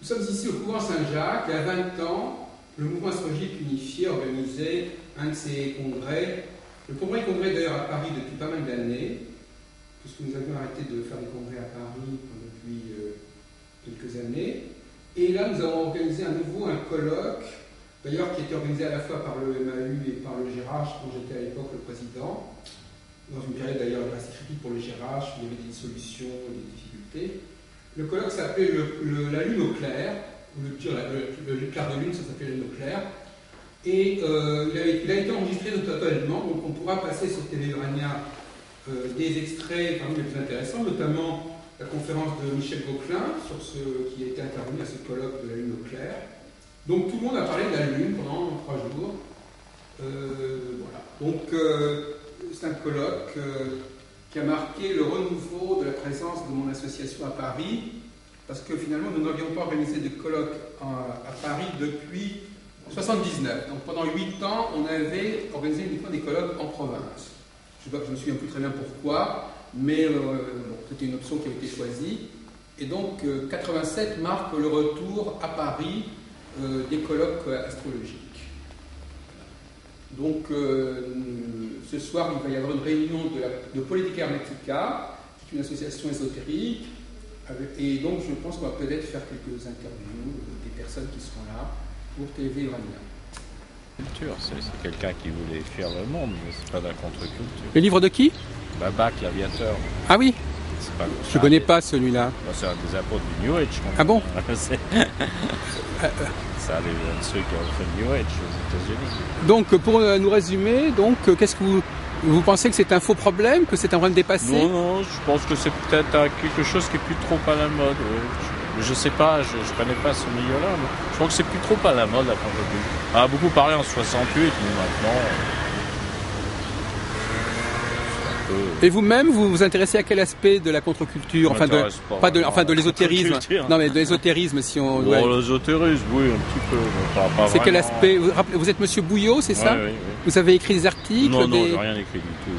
sommes ici au couvent Saint-Jacques. Il y a 20 ans, le mouvement astrologique unifié organisait un de ses congrès. Le premier congrès d'ailleurs à Paris depuis pas mal d'années, puisque nous avions arrêté de faire des congrès à Paris depuis quelques années. Et là, nous avons organisé à nouveau un colloque, d'ailleurs qui était organisé à la fois par le MAU et par le GRH, dont j'étais à l'époque le président, dans une période d'ailleurs assez critique pour le GRH, où il y avait des dissolutions, des difficultés. Le colloque s'appelait la lune au clair, ou le clair de lune, ça s'appelait la lune au clair. Et il a été enregistré totalement, donc on pourra passer sur Télé-Urania des extraits parmi les plus intéressants, notamment la conférence de Michel Gauquelin sur ce qui a été intervenu à ce colloque de la lune au clair. Donc tout le monde a parlé de la lune pendant 3 jours. Voilà. Donc c'est un colloque qui a marqué le renouveau de la présence de mon association à Paris, parce que finalement nous n'avions pas organisé de colloque à Paris depuis 1979. Donc pendant 8 ans, on avait organisé uniquement des colloques en province. Je ne me souviens plus très bien pourquoi, mais c'était une option qui a été choisie. Et donc 87 marque le retour à Paris des colloques astrologiques. Donc ce soir, il va y avoir une réunion de Politica Hermetica, qui est une association ésotérique, et donc je pense qu'on va peut-être faire quelques interviews des personnes qui seront là pour Télé-Urania. C'est quelqu'un qui voulait fuir le monde, mais c'est pas de la contre-culture. Le livre de qui? Babac, l'aviateur. Ah oui. Je ne connais pas celui-là. C'est un des apôtres du New Age. Ah bon? C'est un de ceux qui ont fait le New Age aux États-Unis. Donc, pour nous résumer, qu'est-ce que vous pensez que c'est un faux problème, que c'est un problème dépassé? Non, je pense que c'est peut-être quelque chose qui est plus trop à la mode. Je sais pas, je connais pas ce milieu-là, mais je crois que c'est plus trop à la mode la contre-culture. On a beaucoup parlé en 68, mais maintenant. Et vous-même, vous vous intéressez à quel aspect de la contre-culture? Enfin, de l'ésotérisme. Non, mais de l'ésotérisme, si on. Bon, ouais. L'ésotérisme, oui, un petit peu. Pas c'est quel aspect? Vous êtes Monsieur Bouillot, c'est ça? Oui. Vous avez écrit des articles? Non, j'ai rien écrit du tout.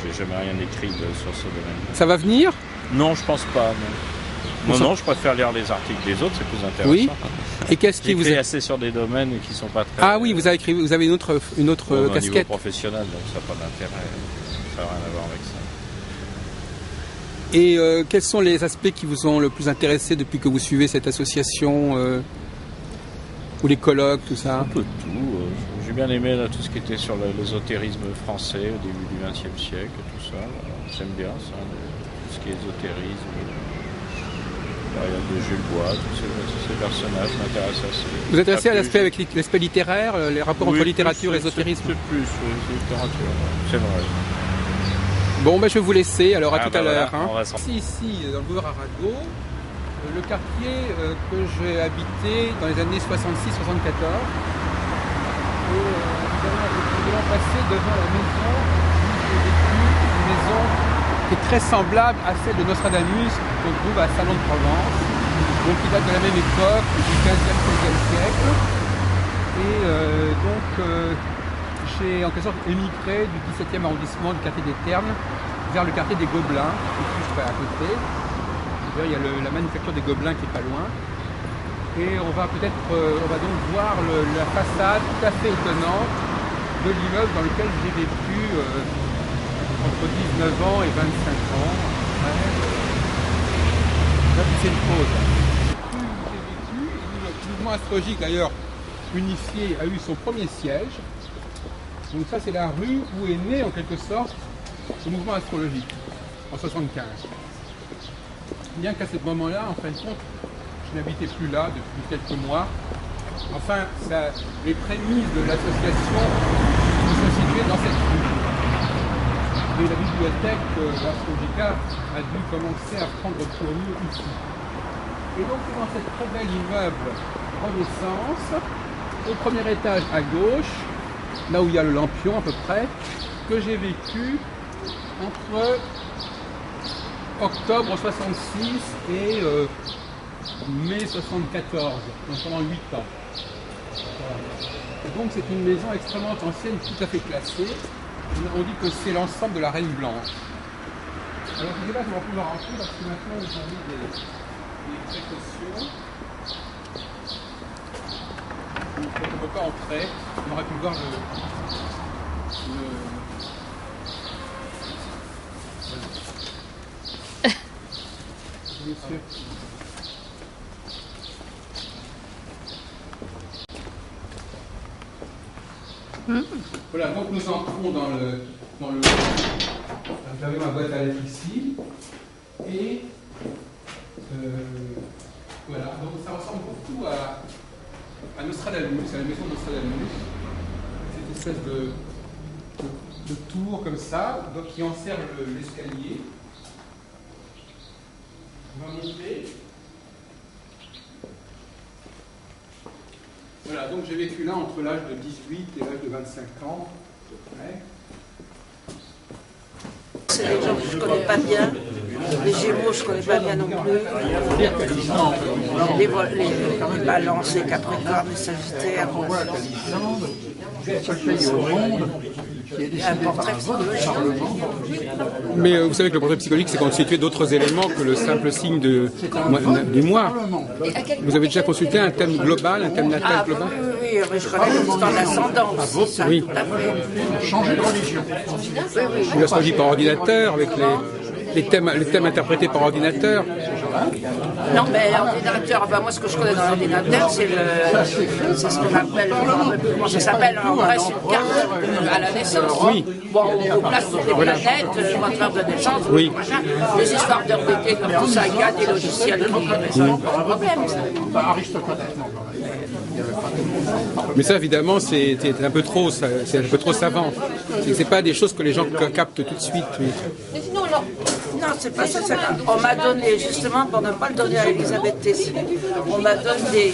J'ai jamais rien écrit sur ce domaine. Ça va venir? Non, je pense pas. Non, je préfère lire les articles des autres, c'est plus intéressant. Oui. Et qu'est-ce qui vous écrit assez sur des domaines qui sont pas très. Ah oui, vous avez une autre casquette. Au niveau professionnel, donc ça n'a pas d'intérêt. Ça n'a rien à voir avec ça. Et quels sont les aspects qui vous ont le plus intéressé depuis que vous suivez cette association ou les colloques, tout ça? Un peu de tout. J'ai bien aimé là, tout ce qui était sur l'ésotérisme français au début du XXe siècle, tout ça. J'aime bien ça, tout ce qui est ésotérisme. Il y a de Jules Bois, tous ces personnages m'intéressent assez. Vous êtes intéressé à l'aspect littéraire, les rapports entre littérature et ésotérisme? C'est plus littérature, c'est vrai. Bon, je vais vous laisser, alors à tout à l'heure. Voilà, Ici, dans le boulevard Arago, le quartier que j'ai habité dans les années 66-74. Et nous allons passer devant la maison où j'ai vécu, une maison qui est très semblable à celle de Nostradamus qu'on trouve à Salon de Provence, donc qui date de la même époque, du 15e, 16e siècle. Et j'ai en quelque sorte émigré du 17e arrondissement du quartier des Ternes vers le quartier des Gobelins, qui est juste à côté. Il y a la manufacture des Gobelins qui est pas loin. Et on va donc voir la façade tout à fait étonnante de l'immeuble dans lequel j'ai vécu entre 19 ans et 25 ans. Là, c'est une pause. Le mouvement astrologique, d'ailleurs, unifié, a eu son premier siège. Donc ça, c'est la rue où est né, en quelque sorte, ce mouvement astrologique, en 75. Bien qu'à ce moment-là, en fin de compte, je n'habitais plus là depuis quelques mois. Enfin, les prémices de l'association se situaient dans cette rue. Et la bibliothèque d'Astrologica a dû commencer à prendre tournure ici. Et donc, c'est dans cette très belle immeuble Renaissance, au premier étage à gauche, là où il y a le lampion à peu près, que j'ai vécu entre octobre 66 et mai 74, donc pendant 8 ans. Et donc c'est une maison extrêmement ancienne, tout à fait classée. On dit que c'est l'ensemble de la Reine Blanche. Alors je ne sais pas si on va pouvoir rentrer parce que maintenant ils ont mis des précautions. donc on ne peut pas entrer. On aurait pu voir Voilà, donc nous entrons dans le j'avais ma boîte à lettres ici, et voilà, donc ça ressemble beaucoup à Nostradamus, à la maison de Nostradamus, cette espèce de tour comme ça, donc qui enserre l'escalier. On va monter. Voilà, donc j'ai vécu là entre l'âge de 18 et l'âge de 25 ans, à peu près. C'est des gens que je ne connais pas bien. Les Gémeaux, je ne connais pas bien non plus. Les Balances, les Capricornes, les Sagittaires. Un portrait psychologique. Mais vous savez que le portrait psychologique, c'est constitué d'autres éléments que le simple signe du mois. Vous avez déjà consulté un thème global, un thème natal global? Oui, mais je connais l'histoire de l'ascendance. Oui. Changer de religion. Oui, l'astrologie par ordinateur, avec les thèmes interprétés par ordinateur. Non, mais l'ordinateur, enfin, moi ce que je connais dans l'ordinateur, c'est ce qu'on appelle, comment ça s'appelle, en vrai, c'est une carte à la naissance. Oui. Bon, on place des planètes, votre heure de naissance, oui. Machin, des histoires d'heures d'été, comme tout ça, il y a des logiciels qui résolvent pas le problème. Mais ça, évidemment, c'est un peu trop savant. C'est pas des choses que les gens captent tout de suite. Oui. Mais sinon, alors... Non, c'est pas ça. On m'a donné, justement, pour ne pas le donner à Elisabeth Tessier, on m'a donné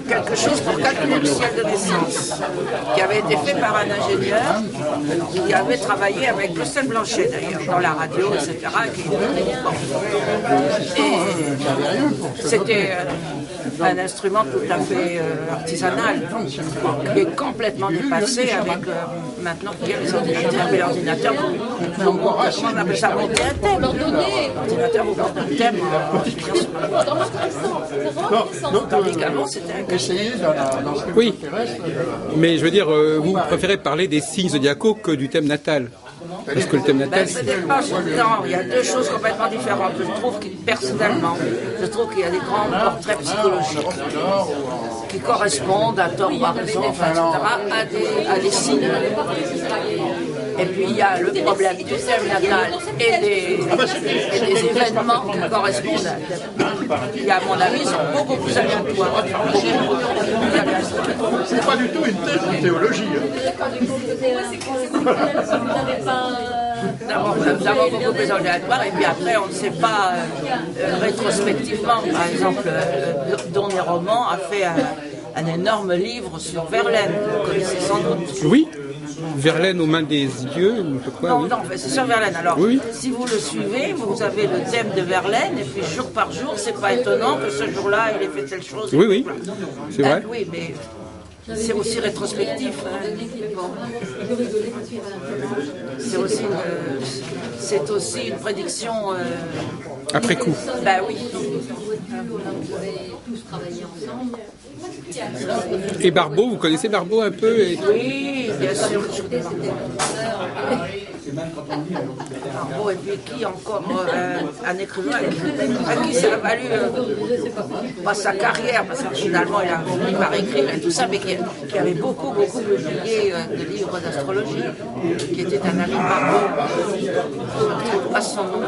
quelque chose pour calculer le ciel de naissance, qui avait été fait par un ingénieur, qui avait travaillé avec Christelle Blanchet, d'ailleurs, dans la radio, etc. C'était un instrument tout à fait artisanal, qui est complètement dépassé avec maintenant qu'il y a les ordinateurs. Mais l'ordinateur, on appelle ça monter un thème. L'ordinateur vous monte un thème. Tandis qu'avant, c'était un Essayez dans ce que oui, mais je veux dire, vous préférez parler des signes zodiacaux que du thème natal. Parce que le thème natal, ça dépend tout le temps. Il y a deux choses complètement différentes. Je trouve que, personnellement, qu'il y a des grands portraits psychologiques qui correspondent, à tort ou à raison, enfin, etc., à des signes. Et puis il y a le problème du thème natal et des événements qui correspondent à... qui, à mon avis, sont beaucoup plus aléatoires. c'est pas du tout une thèse de théologie. Nous avons beaucoup plus aléatoires et puis après on ne sait pas rétrospectivement. Par exemple, Donné Roman a fait un énorme livre sur Verlaine, vous connaissez sans doute. oui. Verlaine aux mains des dieux, ou quoi? Non, oui. non, c'est sur Verlaine. Alors, oui. Si vous le suivez, vous avez le thème de Verlaine, et puis jour par jour, c'est pas étonnant que ce jour-là, il ait fait telle chose. Oui, oui, c'est vrai. Oui, mais c'est aussi rétrospectif. C'est aussi une prédiction. Après coup. Ben oui. Et Barbeau, vous connaissez Barbeau un peu Oui, bien sûr. Barbeau, et puis qui encore un écrivain à qui ça a valu pas sa carrière, parce que finalement il a fini par écrire et tout ça, mais qui avait beaucoup publié de livres d'astrologie, qui était un ami de Barbeau. Je ne trouve pas son nom.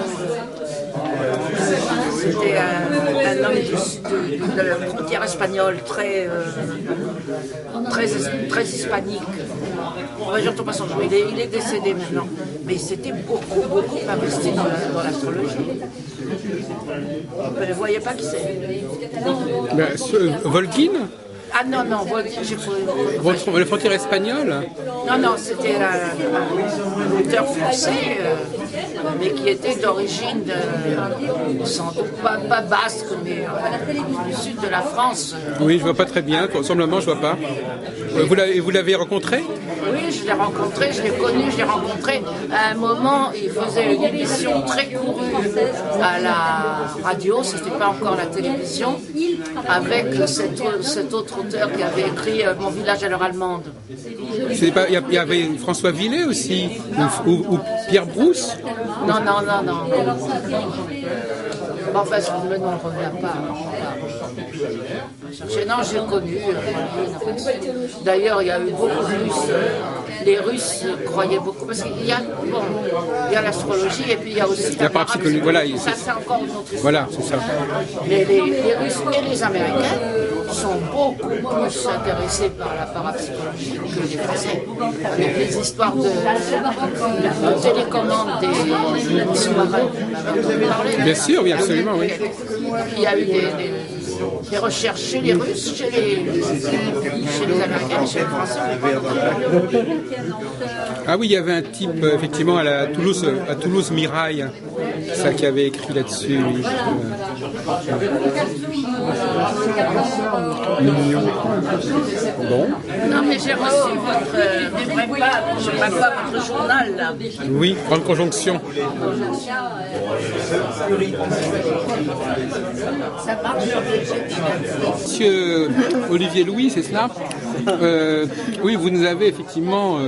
C'était un homme de la frontière espagnole, très hispanique. Je ne retrouve pas son nom, il est décédé maintenant. Mais il s'était beaucoup investi dans l'astrologie. Vous ne voyez pas qui c'est? Volgin? Ah non, Volgin, j'ai pas... Le frontière espagnol? Non, c'était un auteur français, mais qui était d'origine, sans doute pas basque, mais du sud de la France. Oui, je vois pas très bien. Semblement, je vois pas. Vous l'avez rencontré? Oui, je l'ai rencontré, je l'ai connu, je l'ai rencontré. À un moment, il faisait une émission très courue à la radio, c'était pas encore la télévision, avec cet autre auteur qui avait écrit Mon village à l'heure allemande. Il y avait François Villet aussi, ou Pierre Brousse. Non. Bon, parce que le nom ne revient pas. Non, j'ai connu. D'ailleurs, il y a eu beaucoup de Russes. Les Russes croyaient beaucoup, parce qu'il y a l'astrologie et puis il y a aussi la parapsychologie. Voilà, ça, c'est encore une autre histoire. Voilà, c'est ça. Les Russes et les Américains sont beaucoup plus intéressés par la parapsychologie que les Français. Avec les histoires de télécommande des sous-marins. Bien sûr, oui, absolument, oui. Il y a eu des recherches chez les Russes, chez les Américains et chez les Français. Ah oui, il y avait un type, effectivement, à Toulouse Mirail, ça qui avait écrit là-dessus. Oui. Bon. Non, mais j'ai reçu votre journal, là. Oui, Grande Conjonction. Ça marche. Monsieur Olivier Louis, c'est cela? Oui, vous nous avez effectivement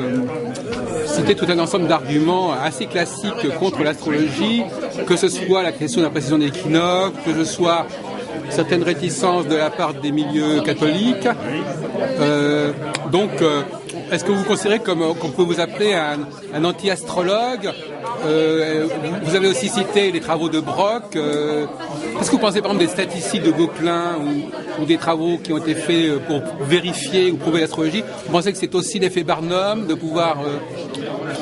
cité tout un ensemble d'arguments assez classiques contre l'astrologie, que ce soit la question de la précision des équinoxes, que ce soit certaines réticences de la part des milieux catholiques. Donc, est-ce que vous considérez qu'on peut vous appeler un anti-astrologue? Vous avez aussi cité les travaux de Brock. Est-ce que vous pensez par exemple des statistiques de Gauquelin ou des travaux qui ont été faits pour vérifier ou prouver l'astrologie? Vous pensez que c'est aussi l'effet Barnum de pouvoir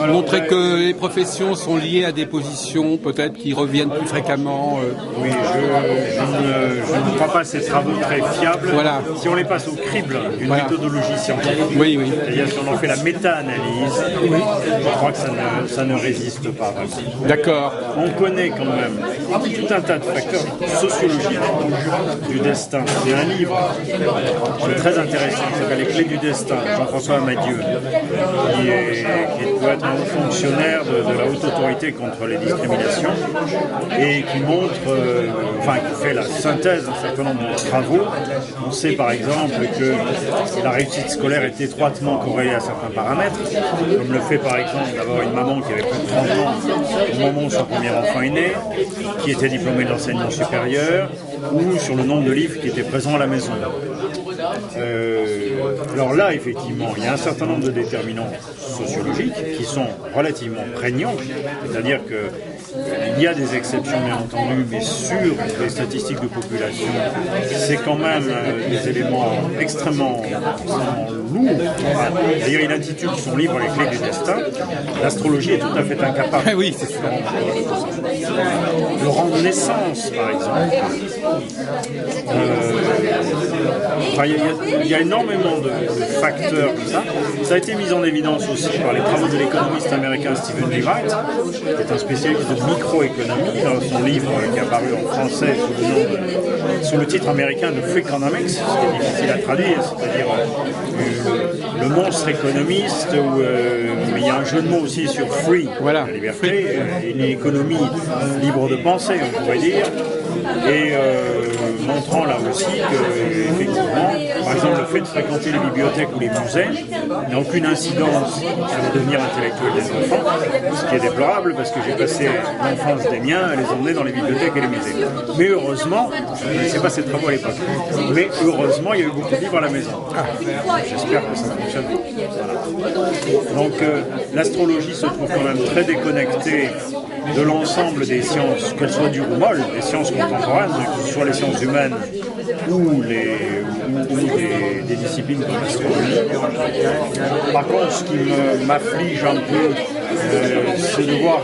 montrer que les professions sont liées à des positions peut-être qui reviennent plus fréquemment? Oui, je ne crois pas à ces travaux très fiables. Voilà. Si on les passe au crible d'une méthodologie scientifique, oui. c'est-à-dire si on en fait la méta-analyse, je crois que ça ne résiste pas vraiment. D'accord. On connaît quand même tout un tas de facteurs sociologiques du destin. Il y a un livre qui est très intéressant, qui s'appelle Les clés du destin, Jean-François Amadieu, qui doit être un fonctionnaire de la haute autorité contre les discriminations et qui montre, qui fait la synthèse d'un certain nombre de travaux. On sait par exemple que la réussite scolaire est étroitement corrélée à certains paramètres, comme le fait par exemple d'avoir une maman qui avait plus de 30 ans au moment où son premier enfant est né, qui était diplômée de l'enseignement supérieur, ou sur le nombre de livres qui étaient présents à la maison. Alors là, effectivement, il y a un certain nombre de déterminants sociologiques qui sont relativement prégnants, c'est-à-dire que il y a des exceptions bien entendu, mais sur les statistiques de population, c'est quand même des éléments extrêmement lourds. D'ailleurs, il intitule son livre Les clés du destin. L'astrologie est tout à fait incapable. Oui, c'est sûr. Le rang de naissance, par exemple. Il y a énormément de facteurs comme ça. Ça a été mis en évidence aussi par les travaux de l'économiste américain Stephen Levitt, qui est un spécialiste de microéconomie, dans son livre qui est apparu en français sous le titre américain de Freakonomics, ce qui est difficile à traduire, c'est-à-dire le monstre économiste, où il y a un jeu de mots aussi sur free, voilà, la liberté, une économie libre de pensée, on pourrait dire, et montrant là aussi que, effectivement, par exemple, le fait de fréquenter les bibliothèques ou les musées n'a aucune incidence sur le devenir intellectuel des enfants, ce qui est déplorable parce que j'ai passé l'enfance des miens à les emmener dans les bibliothèques et les musées. Mais heureusement, je ne connaissais pas ces travaux à l'époque, mais heureusement, il y a eu beaucoup de livres à la maison. J'espère que ça fonctionne. Voilà. Donc, l'astrologie se trouve quand même très déconnectée de l'ensemble des sciences, qu'elles soient dures ou molles, des sciences contemporaines, que ce soit les sciences humaines ou des disciplines comme l'astrologie. Par contre, ce qui m'afflige un peu, c'est de voir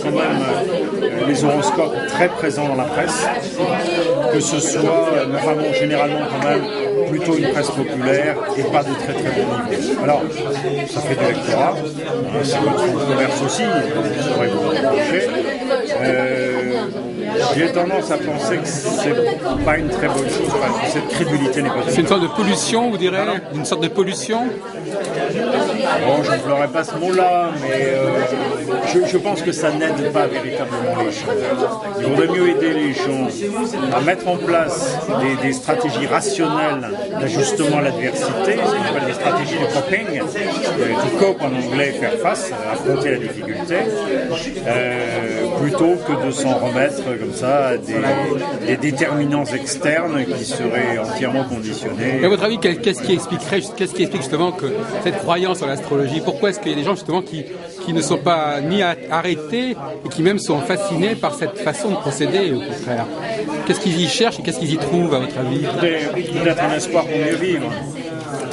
quand même les horoscopes très présents dans la presse, que ce soit, généralement quand même, plutôt une presse populaire et pas de très très bon niveau. Alors, ça fait du lectorat, hein, c'est votre fonds de commerce aussi, ça pourrait vous reprocher. J'ai tendance à penser que c'est pas une très bonne chose, enfin, que cette crédulité n'est pas C'est une sorte de pollution, vous direz? Une sorte de pollution? Bon, je n'emploierai pas ce mot-là, mais je pense que ça n'aide pas véritablement les gens. Il vaudrait mieux aider les gens à mettre en place des stratégies rationnelles d'ajustement à l'adversité, ce qu'on appelle des stratégies de coping, to cope en anglais, faire face, affronter la difficulté, plutôt que de s'en remettre comme ça à des déterminants externes qui seraient entièrement conditionnés. Et à votre avis, qu'est-ce qui explique justement que cette croyance en l'astrologie? Pourquoi est-ce qu'il y a des gens justement qui ne sont pas ni arrêtés et qui même sont fascinés par cette façon de procéder au contraire? Qu'est-ce qu'ils y cherchent et qu'est-ce qu'ils y trouvent à votre avis? Peut-être un espoir pour mieux vivre.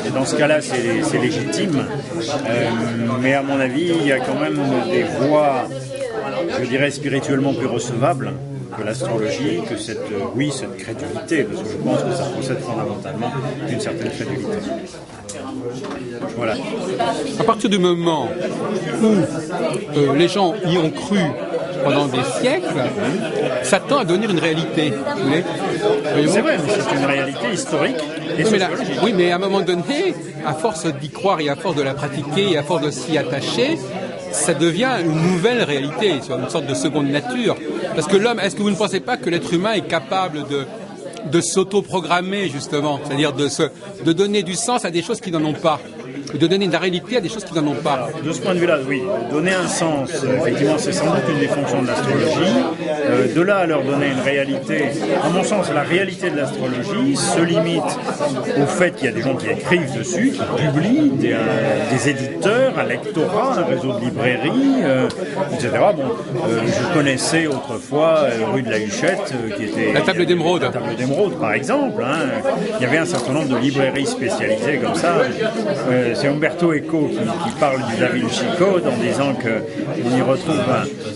Et dans ce cas-là, c'est légitime. Mais à mon avis, il y a quand même des voies, je dirais, spirituellement plus recevables que l'astrologie, que cette crédulité, parce que je pense que ça procède fondamentalement d'une certaine crédulité. Voilà. À partir du moment où les gens y ont cru pendant des siècles, ça tend à devenir une réalité. C'est vrai, mais c'est une réalité historique et sociologique. Oui, mais à un moment donné, à force d'y croire et à force de la pratiquer et à force de s'y attacher, ça devient une nouvelle réalité, une sorte de seconde nature. Parce que l'homme, est-ce que vous ne pensez pas que l'être humain est capable de s'auto-programmer, justement, c'est-à-dire de donner du sens à des choses qui n'en ont pas, de donner de la réalité à des choses qui n'en ont pas? De ce point de vue-là, oui, donner un sens, effectivement, c'est sans doute une des fonctions de l'astrologie. De là à leur donner une réalité, à mon sens, la réalité de l'astrologie se limite au fait qu'il y a des gens qui écrivent dessus, qui publient, des éditeurs, un lectorat, un réseau de librairies, etc. Bon, je connaissais autrefois rue de la Huchette, qui était... La Table d'Émeraude. La Table d'Émeraude, par exemple. Hein. Il y avait un certain nombre de librairies spécialisées comme ça. C'est Umberto Eco qui parle du Da Vinci Code en disant qu'on y retrouve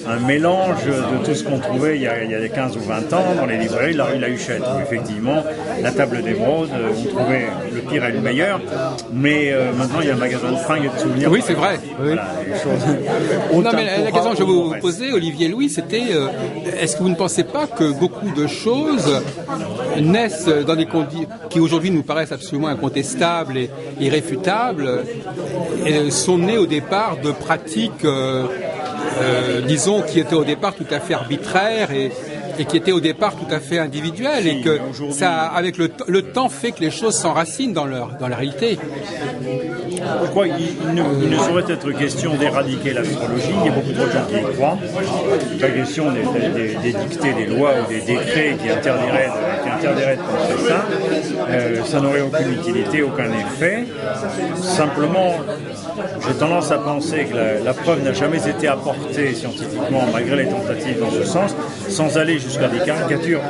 un mélange de tout ce qu'on trouvait il y a 15 ou 20 ans dans les librairies de la rue de la Huchette, où effectivement la Table d'Émeraude, on trouvait le pire et le meilleur, mais maintenant il y a un magasin de fringues et de souvenirs. Oui, c'est vrai. Voilà, les choses. Non, mais la question que je vous posais, Olivier Louis, c'était est-ce que vous ne pensez pas que beaucoup de choses naissent dans des conditions qui aujourd'hui nous paraissent absolument incontestables et irréfutables, sont nées au départ de pratiques, disons, qui étaient au départ tout à fait arbitraires et qui étaient au départ tout à fait individuelles, et que ça, avec le temps, fait que les choses s'enracinent dans la réalité. Je crois qu'il ne saurait être question d'éradiquer l'astrologie. Il y a beaucoup de gens qui y croient. Pas question des dictées, des lois ou des décrets qui interdiraient de penser ça. Ça n'aurait aucune utilité, aucun effet. Simplement, j'ai tendance à penser que la preuve n'a jamais été apportée scientifiquement, malgré les tentatives dans ce sens, sans aller jusqu'à des caricatures,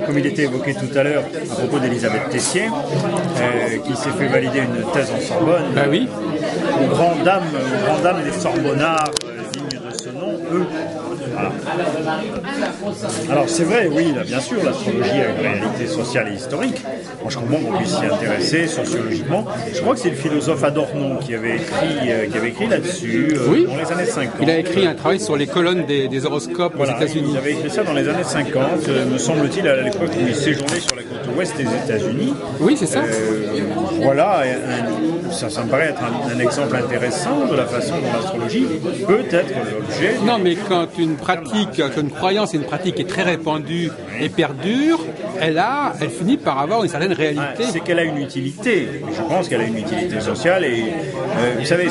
comme il était évoqué tout à l'heure à propos d'Elisabeth Tessier, qui s'est fait valider une thèse en Sorbonne. Ben oui. Aux grandes dames des Sorbonnards dignes de ce nom, eux. Voilà. Alors c'est vrai, oui, là, bien sûr, l'astrologie a une réalité sociale et historique. Moi je comprends qu'on puisse s'y intéresser sociologiquement. Je crois que c'est le philosophe Adorno qui avait écrit là-dessus oui. dans les années 50. Il a écrit un travail sur les colonnes des horoscopes aux États-Unis. Il avait écrit ça dans les années 50, me semble-t-il, à l'époque où il séjournait sur la côte ouest des États-Unis. Oui, c'est ça. Voilà, ça me paraît être un exemple intéressant de la façon dont l'astrologie peut être l'objet. Non, mais quand une croyance et une pratique est très répandue et perdure, elle finit par avoir une certaine réalité. C'est qu'elle a une utilité. Je pense qu'elle a une utilité sociale. Et vous savez,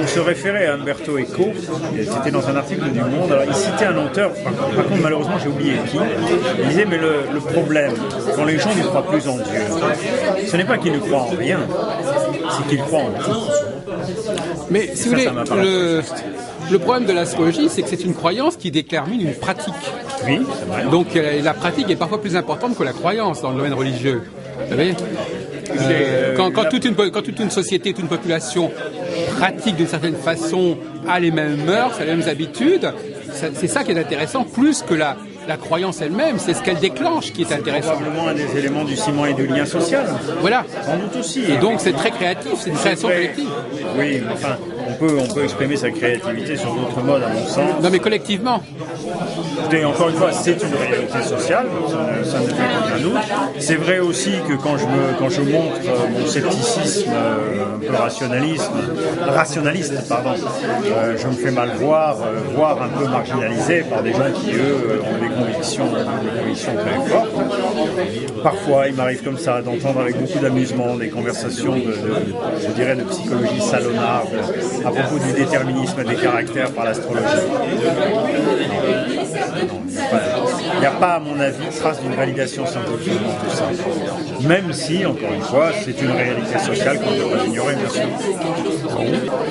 on se référait à Umberto Eco. C'était dans un article du Monde. Alors, il citait un auteur. Par contre, malheureusement, j'ai oublié qui. Il disait, mais le problème, quand les gens ne croient plus en Dieu, ce n'est pas qu'ils ne croient en rien, c'est qu'ils croient en tout. Mais si vous voulez, le problème de l'astrologie, c'est que c'est une croyance qui détermine une pratique. Oui, c'est vrai. Donc la pratique est parfois plus importante que la croyance dans le domaine religieux. Vous savez, quand toute une société, toute une population pratique d'une certaine façon, a les mêmes mœurs, a les mêmes habitudes, c'est ça qui est intéressant, plus que la croyance elle-même, c'est ce qu'elle déclenche qui est intéressant. Probablement un des éléments du ciment et du lien social. Voilà. Sans doute aussi. Et donc c'est très créatif, c'est une création collective. Oui, mais enfin, on peut exprimer sa créativité sur d'autres modes, à mon sens. Non mais collectivement. Et encore une fois, c'est une réalité sociale, ça ne fait aucun doute. C'est vrai aussi que quand je montre mon scepticisme un peu rationaliste, je me fais mal voir, voire un peu marginalisé par des gens qui, eux, ont des convictions très fortes. Parfois, il m'arrive comme ça d'entendre avec beaucoup d'amusement des conversations je dirais, de psychologie salonarde à propos du déterminisme des caractères par l'astrologie. Il n'y a pas, à mon avis, trace d'une validation scientifique dans tout ça. Même si, encore une fois, c'est une réalité sociale qu'on ne peut pas ignorer, bien sûr.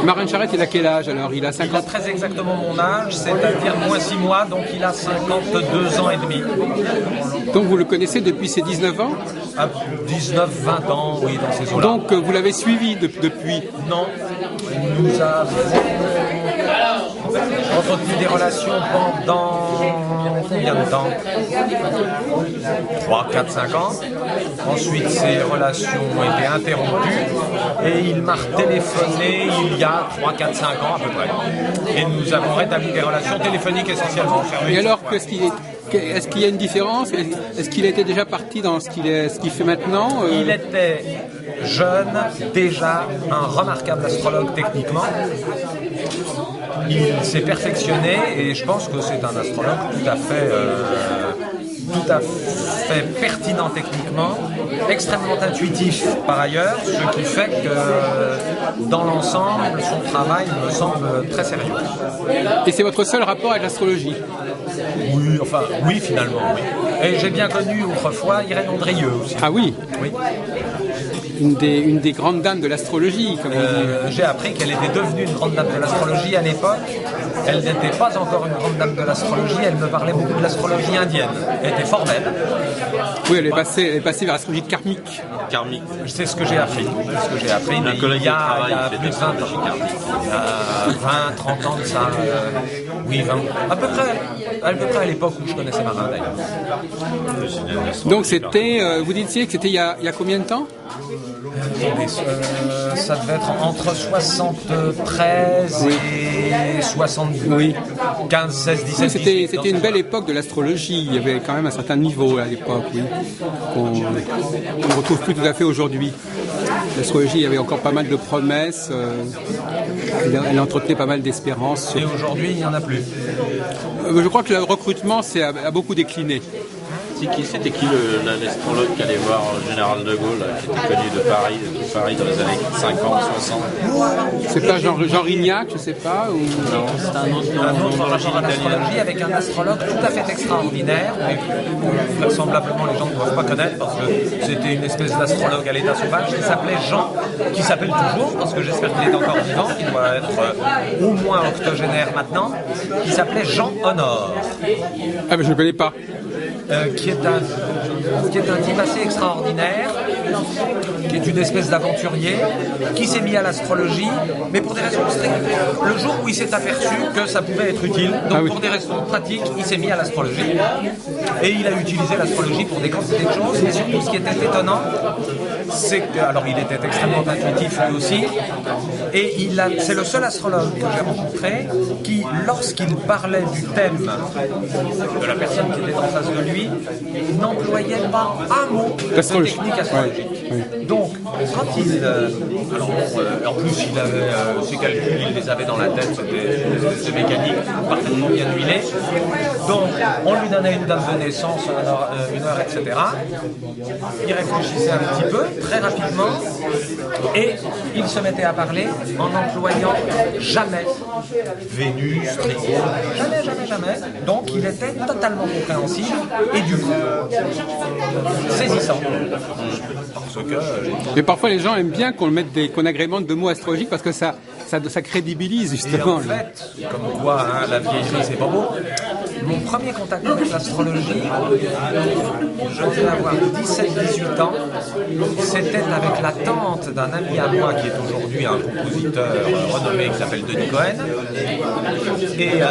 Marin Charette, il a quel âge alors? Il a 50 Il a très exactement mon âge, c'est-à-dire moins 6 mois, donc il a 52 ans et demi. Donc vous le connaissez depuis ses 19 ans? À 19, 20 ans, oui, dans ces eaux-là. Donc vous l'avez suivi depuis? Non, nous avons entretenu des relations pendant combien de temps? 3, 4, 5 ans. Ensuite, ces relations ont été interrompues et il m'a téléphoné il y a 3, 4, 5 ans à peu près. Et nous avons rétabli des relations téléphoniques essentiellement. Et alors, est-ce qu'il y a une différence? Est-ce qu'il était déjà parti dans ce qu'il fait maintenant? Il était jeune, déjà un remarquable astrologue techniquement. Il s'est perfectionné et je pense que c'est un astrologue tout à fait pertinent techniquement, extrêmement intuitif par ailleurs, ce qui fait que dans l'ensemble, son travail me semble très sérieux. Et c'est votre seul rapport avec l'astrologie? Oui, finalement, oui. Et j'ai bien connu autrefois Irène Andrieux aussi. Ah oui? Oui. Une des grandes dames de l'astrologie, comme on dit. J'ai appris qu'elle était devenue une grande dame de l'astrologie à l'époque. Elle n'était pas encore une grande dame de l'astrologie, elle me parlait beaucoup de l'astrologie indienne. Elle était fort belle. Oui, elle est passée vers l'astrologie karmique. Karmique. C'est ce que j'ai appris. Mais il y a plus de 20 ans. Il y a 20, 30 ans de ça. Oui, 20. À peu près à l'époque où je connaissais Marin d'ailleurs. Donc c'était, vous disiez que c'était il y a combien de temps? Ça devait être entre 73 et 72, oui. 15, 16, 17, oui, c'était une belle époque de l'astrologie. Il y avait quand même un certain niveau à l'époque, oui, qu'on ne retrouve plus tout à fait aujourd'hui. L'astrologie, il y avait encore pas mal de promesses. Elle entretenait pas mal d'espérances. Et aujourd'hui, il n'y en a plus. Je crois que le recrutement a beaucoup décliné. C'était qui l'astrologue qui allait voir le général de Gaulle, qui était connu de Paris dans les années 50, 60? C'est pas Jean Rignac, je sais pas ou... Non, c'est un autre rapport à l'astrologie avec un astrologue tout à fait extraordinaire, mais vraisemblablement les gens ne doivent pas connaître parce que c'était une espèce d'astrologue à l'état sauvage qui s'appelait Jean, qui s'appelle toujours, parce que j'espère qu'il est encore vivant, qu'il doit être au moins octogénaire maintenant, qui s'appelait Jean Honor. Ah mais je ne connais pas. Qui est un type assez extraordinaire, qui est une espèce d'aventurier, qui s'est mis à l'astrologie, mais pour des raisons strictes. Le jour où il s'est aperçu que ça pouvait être utile, donc pour des raisons pratiques, il s'est mis à l'astrologie. Et il a utilisé l'astrologie pour des quantités de choses, mais surtout ce qui était étonnant, c'est que, alors il était extrêmement intuitif lui aussi, et c'est le seul astrologue que j'ai rencontré qui, lorsqu'il parlait du thème de la personne qui était en face de lui, n'employait pas un mot de technique astrologique. Oui. Donc, quand en plus il avait ses calculs, il les avait dans la tête, c'était mécanique, parfaitement bien huilé. Donc, on lui donnait une date de naissance, une heure, etc. Il réfléchissait un petit peu, très rapidement, et il se mettait à parler en employant jamais Vénus, Trigon, jamais. Donc, il était totalement compréhensible et du coup, saisissant. Mais parfois les gens aiment bien qu'on agrémente de mots astrologiques parce que ça crédibilise justement. Et en fait, comme quoi la vieillerie c'est pas beau, mon premier contact avec l'astrologie, je devais avoir 17-18 ans, c'était avec la tante d'un ami à moi qui est aujourd'hui un compositeur renommé qui s'appelle Denis Cohen. Et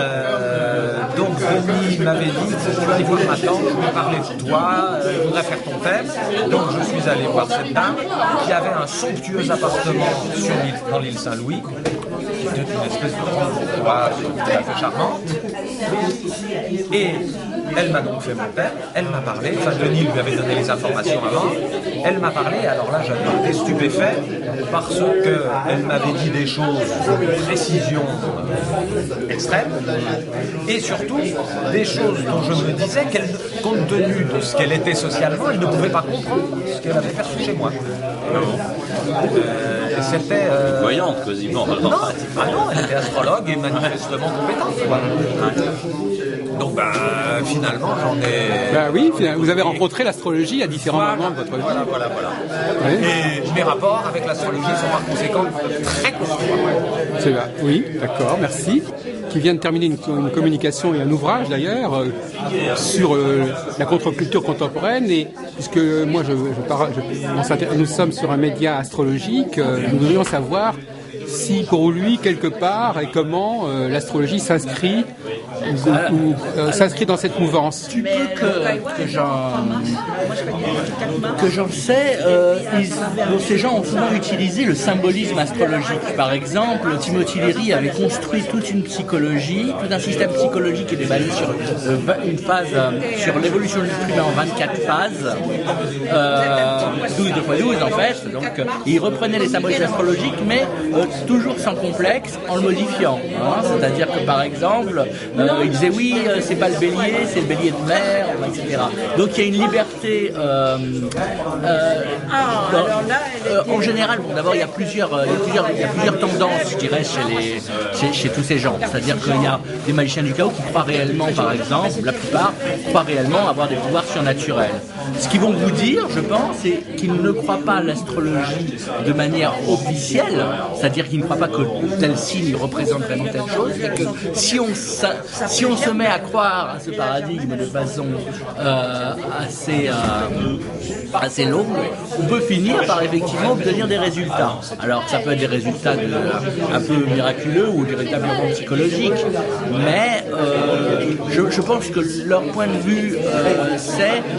Donc Denis m'avait dit, tu vas y voir ma tante, je vais parler de toi, je voudrais faire ton thème. Donc je suis allé voir cette dame qui avait un somptueux appartement dans l'île Saint-Louis, qui était une espèce de grande bourgeoise tout à fait charmante. Et elle m'a donc fait mon thème, elle m'a parlé, enfin Denis lui avait donné les informations avant, elle m'a parlé, alors là j'avais été stupéfait parce qu'elle m'avait dit des choses d'une précision extrême et surtout des choses dont je me disais qu'elle, compte tenu de ce qu'elle était socialement, elle ne pouvait pas comprendre ce qu'elle avait perçu chez moi. C'était... Voyante quasiment. Non, elle était astrologue et manifestement compétente. Quoi. Donc finalement j'en ai... Oui, vous avez rencontré l'astrologie à différents moments de votre vie. Voilà. Oui. Et mes rapports avec l'astrologie sont par conséquent très construits. C'est là. Oui, d'accord, merci. Qui vient de terminer une communication et un ouvrage d'ailleurs sur la contre-culture contemporaine. Et puisque moi nous sommes sur un média astrologique, nous devrions savoir si pour lui quelque part et comment l'astrologie s'inscrit s'inscrit dans cette mouvance. Tu peux que j'en sais, ces gens ont souvent utilisé le symbolisme astrologique. Par exemple, Timothy Leary avait construit toute une psychologie, tout un système psychologique qui était basé sur une phase, sur l'évolution de l'être humain en 24 phases, 12 2 x 12 en fait. Donc, il reprenait les symbolismes astrologiques, mais toujours sans complexe, en le modifiant. Hein. C'est-à-dire que par exemple, il disait oui, c'est pas le bélier, c'est le bélier de mer, etc. Donc il y a une liberté. En général, bon, d'abord il y a plusieurs tendances, je dirais, chez tous ces gens. C'est-à-dire qu'il y a des magiciens du chaos qui croient réellement, par exemple, la plupart croient réellement avoir des pouvoirs surnaturels. Ce qu'ils vont vous dire, je pense, c'est qu'ils ne croient pas à l'astrologie de manière officielle, c'est-à-dire qu'ils ne croient pas que tel signe représente vraiment telle chose, et que si on se met à croire à ce paradigme de façon assez longue, on peut finir par effectivement obtenir des résultats. Alors ça peut être des résultats un peu miraculeux ou véritablement psychologiques, mais je pense que leur point de vue,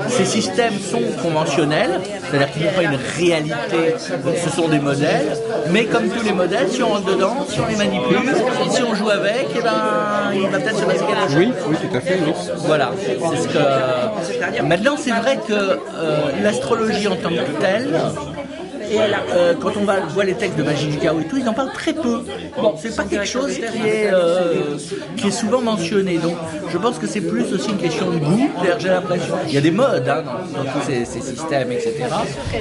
ces systèmes sont conventionnels, c'est-à-dire qu'ils n'ont pas une réalité, ce sont des modèles, mais comme tous les modèles, si on rentre dedans, si on les manipule, si on joue avec, il va peut-être se passer quelque chose. Oui, tout à fait. Oui. Voilà, c'est ce que... Maintenant, c'est vrai que l'astrologie en tant que telle, quand on voit les textes de magie du chaos et tout, ils en parlent très peu. Bon, c'est pas quelque chose qui est souvent mentionné. Donc, je pense que c'est plus aussi une question de goût. D'ailleurs, j'ai l'impression, il y a des modes dans tous ces systèmes, etc.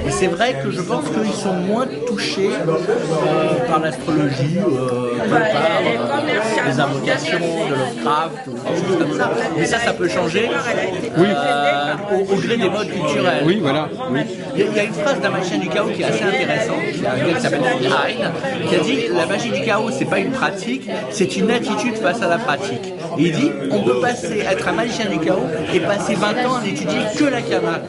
Et c'est vrai que je pense qu'ils sont moins touchés par l'astrologie, par les invocations de Lovecraft ou des choses comme ça. Mais ça peut changer au gré des modes culturels. Oui, voilà. Oui. Il y a une phrase d'un magicien du chaos qui est assez intéressante, il y a un gars qui s'appelle Hein, qui a dit la magie du chaos c'est pas une pratique, c'est une attitude face à la pratique. Et il dit on peut être un magicien du chaos et passer 20 ans à n'étudier que la Kabbale.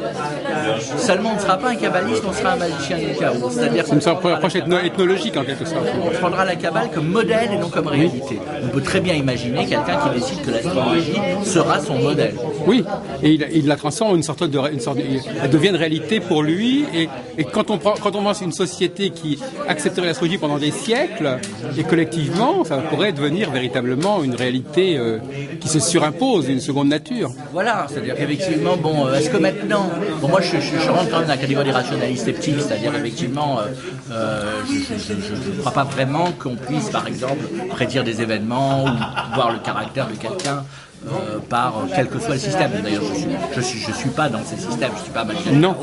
Seulement on ne sera pas un kabbaliste, on sera un magicien du chaos. C'est-à-dire c'est une approche ethnologique en quelque sorte. On prendra la Kabbale comme modèle et non comme réalité. On peut très bien imaginer quelqu'un qui décide que l'astrologie sera son modèle. Oui, et il la transforme en une sorte elle devient une réalité pour lui. Et quand on pense une société qui accepterait l'astrologie pendant des siècles, et collectivement, ça pourrait devenir véritablement une réalité qui se surimpose, une seconde nature. Voilà, c'est-à-dire qu'effectivement, est-ce que maintenant... moi je rentre quand même dans la catégorie des rationalistes sceptiques, c'est-à-dire effectivement, je ne crois pas vraiment qu'on puisse, par exemple, prédire des événements ou voir le caractère de quelqu'un par quel que soit le système. D'ailleurs, je suis pas dans ces systèmes, je suis pas magicien. Non.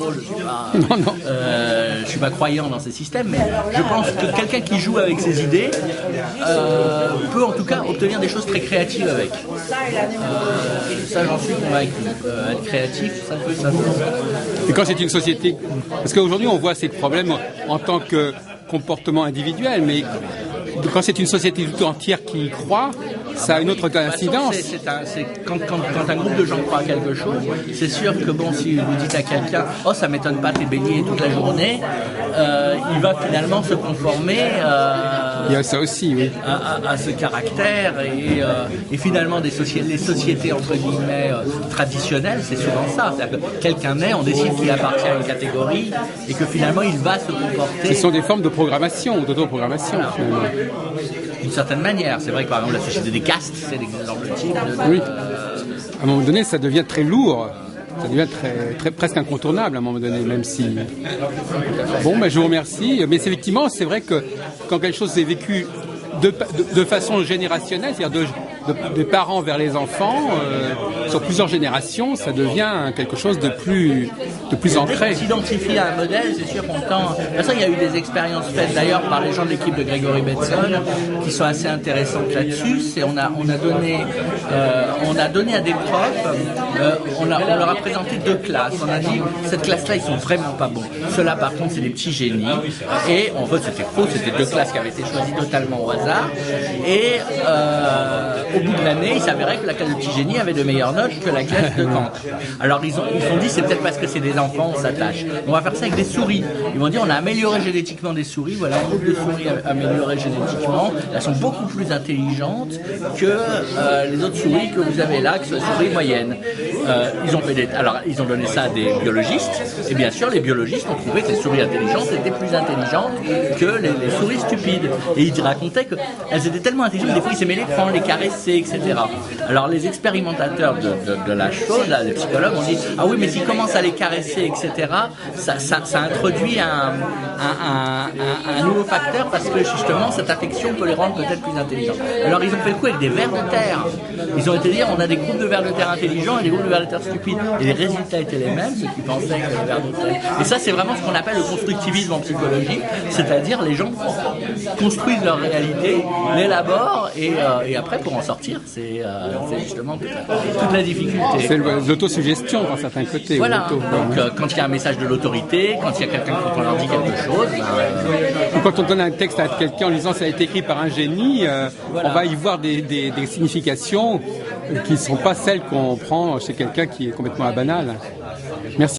Je suis pas croyant dans ces systèmes, mais je pense que quelqu'un qui joue avec ses idées peut en tout cas obtenir des choses très créatives avec. Ça, j'en suis convaincu. Être créatif, ça peut. Et quand c'est une société, parce qu'aujourd'hui on voit ces problèmes en tant que comportement individuel, mais quand c'est une société tout entière qui y croit, ça a une autre incidence. Quand un groupe de gens croit à quelque chose, c'est sûr que bon, si vous dites à quelqu'un « Oh, ça m'étonne pas, t'es baigné toute la journée », il va finalement se conformer il y a ça aussi, oui. à ce caractère et finalement les sociétés entre guillemets traditionnelles, c'est souvent ça. C'est-à-dire que quelqu'un naît, on décide qu'il appartient à une catégorie et que finalement il va se comporter. Ce sont des formes de programmation, d'autoprogrammation. Voilà. D'une certaine manière, c'est vrai que par exemple la société des castes, c'est l'exemple type. Oui. À un moment donné, ça devient très lourd. Ça devient presque incontournable à un moment donné, même si... Bon, je vous remercie. Mais effectivement, c'est vrai que quand quelque chose est vécu de façon générationnelle, c'est-à-dire des parents vers les enfants, sur plusieurs générations, ça devient quelque chose de plus ancré. Dès qu'on s'identifie à un modèle, c'est sûr qu'on tend... De toute façon, il y a eu des expériences faites d'ailleurs par les gens de l'équipe de Gregory Bateson qui sont assez intéressantes là-dessus. C'est on a donné à des profs, on leur a présenté 2 classes. On a dit cette classe-là, ils sont vraiment pas bons. Ceux-là, par contre, c'est des petits génies. Et en fait, c'était faux. C'était 2 classes qui avaient été choisies totalement au hasard. Et au bout de l'année, il s'avérait que la classe de petits génies avait de meilleures notes que la classe de Kant. Alors ils ont dit c'est peut-être parce que c'est des enfants, on s'attache. On va faire ça avec des souris. Ils vont dire on a amélioré génétiquement des souris. Voilà un groupe de souris amélioré génétiquement. Elles sont beaucoup plus intelligentes que les autres souris que vous avez là, qui sont des souris moyennes. Ils ont donné ça à des biologistes. Et bien sûr, les biologistes ont trouvé que les souris intelligentes étaient plus intelligentes que les souris stupides. Et ils racontaient qu'elles étaient tellement intelligentes, des fois ils s'aimaient les prendre, les caresser, etc. Alors les expérimentateurs de la chose, là, les psychologues ont dit ah oui mais s'ils commencent à les caresser, etc. ça introduit un nouveau facteur parce que justement cette affection peut les rendre peut-être plus intelligents. Alors ils ont fait le coup avec des vers de terre. Ils ont été dire on a des groupes de vers de terre intelligents et des groupes de vers de terre stupides et les résultats étaient les mêmes, ceux qui pensaient que les vers de terre. Et ça c'est vraiment ce qu'on appelle le constructivisme en psychologie, c'est-à-dire les gens construisent leur réalité, l'élaborent et après pour en sortir c'est justement toute la difficulté. C'est l'autosuggestion dans certains côtés. Voilà, donc quand il y a un message de l'autorité, quand il y a quelqu'un qui leur dit quelque chose... Ou quand on donne un texte à quelqu'un en disant ça a été écrit par un génie, on va y voir des significations qui ne sont pas celles qu'on prend chez quelqu'un qui est complètement banal. Merci.